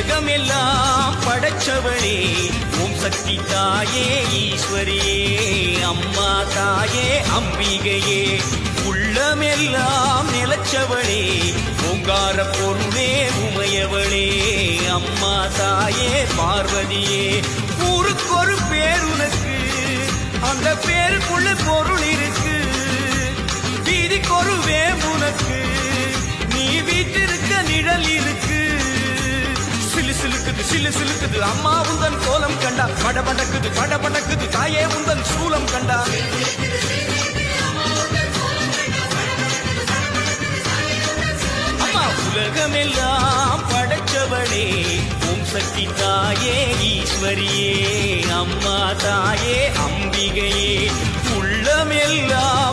உலகமெல்லாம் படைச்சவளே ஓம் சக்தி தாயே ஈஸ்வரியே அம்மா தாயே அம்பிகையே உள்ளமெல்லாம் நிலச்சவளே ஓங்கார பொருளே உமையவளே அம்மா தாயே பார்வதியே ஊருக்கொரு பேர் உனக்கு அந்த பேருக்குள்ள பொருள் இருக்கு வீதிக்கொரு வேம்புனக்கு நீ வீட்டிருக்க நிழல் இருக்கு சிலு சிலுக்குது அம்மா உந்தன் கோலம் கண்டா படபடக்குது தாயே உந்தன் சூலம் கண்டா அம்மா உலகமெல்லாம் படைச்சவளே ஓம் சக்தி தாயே ஈஸ்வரியே அம்மா தாயே அம்பிகையே உள்ளமெல்லாம்